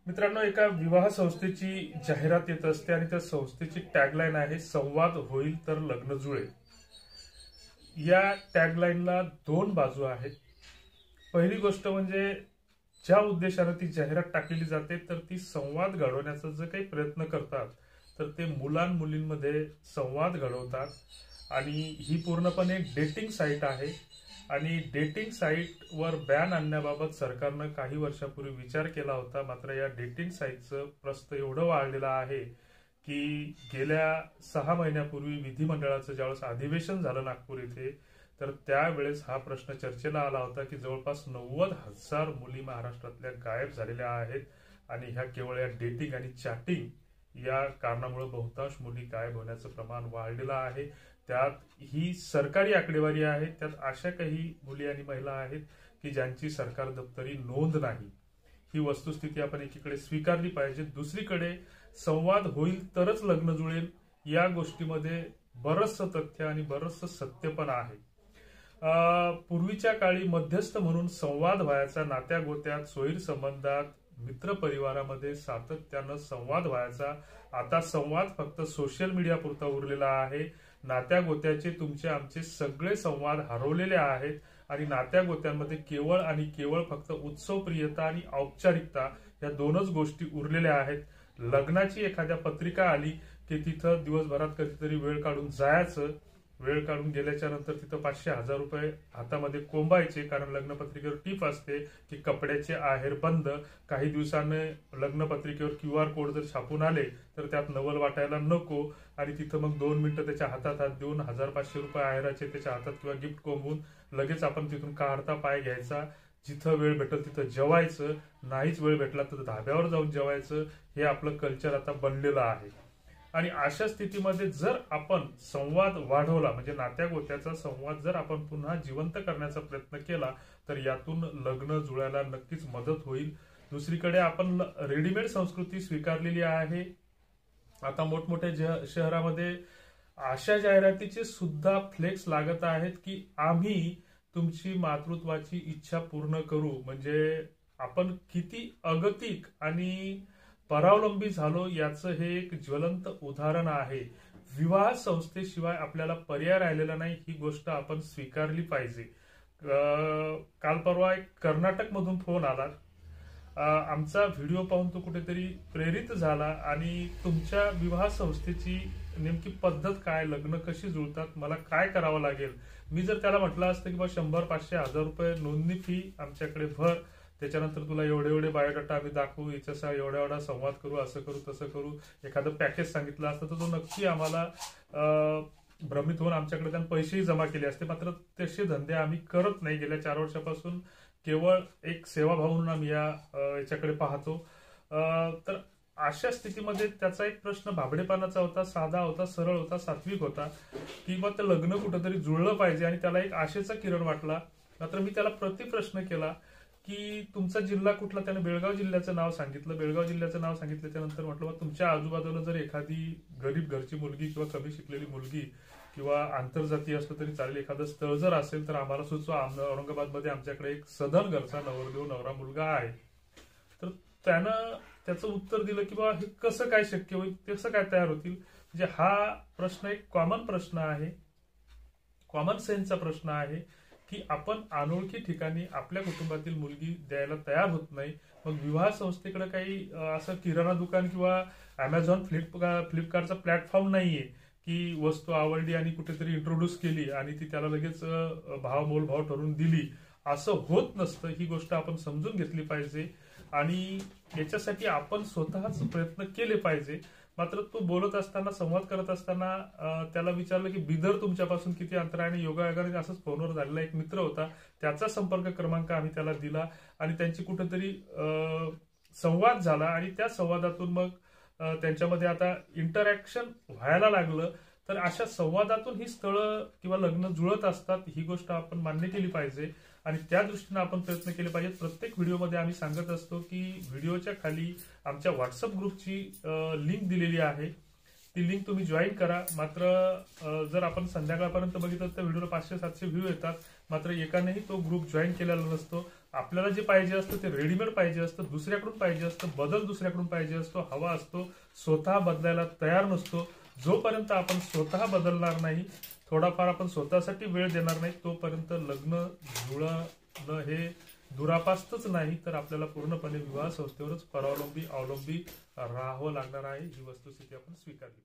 मित्रांनो, एका विवाह संस्थेची जाहिरात येत असते आणि त्या संस्थेची टॅगलाईन आहे, संवाद होईल तर लग्न जुळेल. या टॅगलाईनला दोन बाजू आहेत. पहिली गोष्ट म्हणजे ज्या उद्देशाने ती जाहिरात टाकलेली जाते तर ती संवाद घडवण्याचा जे काही प्रयत्न करतात तर ते मुलांमुलींमध्ये संवाद घडवतात. आणि ही पूर्णपणे डेटिंग साईट आहे आणि डेटिंग साईटवर बॅन आणण्याबाबत सरकारनं काही वर्षापूर्वी विचार केला होता. मात्र या डेटिंग साईटचं प्रस्त एवढं वाढलेलं आहे की गेल्या 6 महिन्यापूर्वी विधिमंडळाचं ज्यावेळेस अधिवेशन झालं नागपूर येथे तर त्यावेळेस हा प्रश्न चर्चेला आला होता की जवळपास 90,000 मुली महाराष्ट्रातल्या गायब झालेल्या आहेत आणि ह्या केवळ या डेटिंग आणि चॅटिंग या कारणामुळे बहुतांश मुली गायब होण्याचं प्रमाण वाढलेलं आहे. त्यात ही सरकारी आकडेवारी आहे. त्यात अशा काही मुली आणि महिला आहेत की ज्यांची सरकार दप्तरी नोंद नाही. ही वस्तुस्थिती आपण एकीकडे स्वीकारली पाहिजे. दुसरीकडे संवाद होईल तरच लग्न जुळेल या गोष्टीमध्ये बरंचसं तथ्य आणि बरंचसं सत्य पण आहे. पूर्वीच्या काळी मध्यस्थ म्हणून संवाद व्हायचा, नात्या गोत्यात, सोयीर संबंधात, मित्र परिवारामध्ये सातत्यानं संवाद व्हायचा. आता संवाद फक्त सोशल मीडिया पुरता उरलेला आहे. नात्या गोत्याचे तुमचे आमचे सगळे संवाद हरवलेले आहेत आणि नात्या गोत्यांमध्ये केवळ आणि केवळ फक्त उत्सवप्रियता आणि औपचारिकता या दोनच गोष्टी उरलेल्या आहेत. लग्नाची एखाद्या पत्रिका आली की तिथं दिवसभरात कधीतरी वेळ काढून जायचं. वेळ काढून गेल्याच्या नंतर तिथं 500-1000 रुपये हातामध्ये कोंबायचे, कारण लग्नपत्रिकेवर टीप असते की कपड्याचे आहेर बंद. काही दिवसाने लग्नपत्रिकेवर QR कोड जर छापून आले तर त्यात नवल वाटायला नको आणि तिथं मग 2 मिनिटं त्याच्या हातात हात देऊन 1000-500 रुपये आहेराचे त्याच्या हातात किंवा गिफ्ट कोंबून लगेच आपण तिथून काढता पाय घ्यायचा. जिथं वेळ भेटेल तिथं जेवायचं, नाहीच वेळ भेटला तर धाब्यावर जाऊन जेवायचं. हे आपलं कल्चर आता बनलेलं आहे. आणि अशा स्थितीमध्ये जर आपण संवाद वाढवला म्हणजे नात्या गोत्याचा संवाद जर आपण पुन्हा जिवंत करण्याचा प्रयत्न केला तर यातून लग्न जुळायला नक्कीच मदत होईल. दुसरीकडे आपण रेडीमेड संस्कृती स्वीकारलेली आहे. आता मोठमोठ्या शहरामध्ये अशा जाहिरातीचे सुद्धा फ्लेक्स लागत आहेत की आम्ही तुमची मातृत्वाची इच्छा पूर्ण करू. म्हणजे आपण किती अगतिक आणि परावलंबी झालो याचं हे एक ज्वलंत उदाहरण आहे. विवाह संस्थेशिवाय आपल्याला पर्याय राहिलेला नाही, ही गोष्ट आपण स्वीकारली पाहिजे. काल परवा एक कर्नाटक मधून फोन आला. आमचा व्हिडिओ पाहून तो कुठेतरी प्रेरित झाला आणि तुमच्या विवाह संस्थेची नेमकी पद्धत काय, लग्न कशी जुळतात, मला काय करावं लागेल. मी जर त्याला म्हटलं असतं की 100, 500, 1000 रुपये नोंदणी फी आमच्याकडे भर, त्याच्यानंतर तुला एवढे बायोडाटा आम्ही दाखवू, याच्या एवढा संवाद करू, असं करू तसं करू, एखादं पॅकेज सांगितलं असतं तर तो नक्की आम्हाला भ्रमित होऊन आमच्याकडे त्यांनी पैसेही जमा केले असते. मात्र तसे धंदे आम्ही करत नाही. गेल्या 4 वर्षापासून केवळ एक सेवाभाव म्हणून आम्ही याच्याकडे पाहतो. तर अशा स्थितीमध्ये त्याचा एक प्रश्न भाबडेपणाचा होता, साधा होता, सरळ होता, सात्विक होता की मग ते लग्न कुठंतरी जुळलं पाहिजे आणि त्याला एक आशेचा किरण वाटला. मात्र मी त्याला प्रतिप्रश्न केला की तुमचा जिल्हा कुठला. त्याने बेळगाव जिल्ह्याचं नाव सांगितलं. बेळगाव जिल्ह्याचं नाव सांगितल्याच्या नंतर म्हटलं मग तुमच्या आजूबाजूला जर एखादी गरीब घरची मुलगी किंवा कमी शिकलेली मुलगी किंवा आंतरजातीय असलं तरी चालेल, एखादं स्थळ जर असेल तर आम्हाला सुचवा. औरंगाबादमध्ये आमच्याकडे एक सधन घरचा नवरदेव नवरा मुलगा आहे. तर त्यानं त्याचं उत्तर दिलं की बाबा हे कसं काय शक्य होईल, कसं काय तयार होतील. म्हणजे हा प्रश्न एक कॉमन प्रश्न आहे, कॉमन सेन्सचा प्रश्न आहे की आपण अनोळखी ठिकाणी आपल्या कुटुंबातील मुलगी द्यायला तयार होत नाही. मग विवाह संस्थेकडे काही असं किराणा दुकान किंवा अमेझॉन फ्लिपकार्टचा प्लॅटफॉर्म नाहीये की वस्तू आवडली आणि कुठेतरी इंट्रोड्यूस केली आणि ती त्याला लगेच मोलभाव ठरवून दिली. असं होत नसतं. ही गोष्ट आपण समजून घेतली पाहिजे आणि याच्यासाठी आपण स्वतःच प्रयत्न केले पाहिजे. मात्र तो बोलत असताना, संवाद करत असताना त्याला विचारलं की बिदर तुमच्यापासून किती अंतर आहे. आणि योगायोगाने असंच फोनवर झालेला एक मित्र होता, त्याचा संपर्क क्रमांक आम्ही त्याला दिला आणि त्यांची कुठेतरी संवाद झाला आणि त्या संवादातून मग त्यांच्यामध्ये आता इंटरॅक्शन व्हायला लागलं. तर अशा संवादातून ही स्थळं किंवा लग्न जुळत असतात, ही गोष्ट आपण मान्य केली पाहिजे आणि त्या दृष्टीने आपण प्रयत्न केले पाहिजेत. प्रत्येक व्हिडिओमध्ये आम्ही सांगत असतो की व्हिडिओच्या खाली आमच्या व्हॉट्सअप ग्रुपची लिंक दिलेली आहे. ती लिंक तुम्ही जॉईन करा. मात्र जर आपण संध्याकाळपर्यंत बघितलं तर व्हिडिओला 500-700 व्ह्यू येतात. मात्र एकानेही तो ग्रुप जॉईन केलेला नसतो. आपल्याला जे पाहिजे असतं ते रेडीमेड पाहिजे असतं, दुसऱ्याकडून पाहिजे असतं, बदल दुसऱ्याकडून पाहिजे असतो, हवा असतो, स्वतः बदलायला तयार नसतो. जोपर्यंत आपण स्वतः बदलणार नाही, थोडाफार आपण स्वतःसाठी वेळ देणार नाही, तोपर्यंत लग्न जुळणं हे दुरापास्तच नाही तर आपल्याला पूर्णपणे विवाह संस्थेवरच अवलंबी राहावं लागणार आहे. ही वस्तुस्थिती आपण स्वीकारली.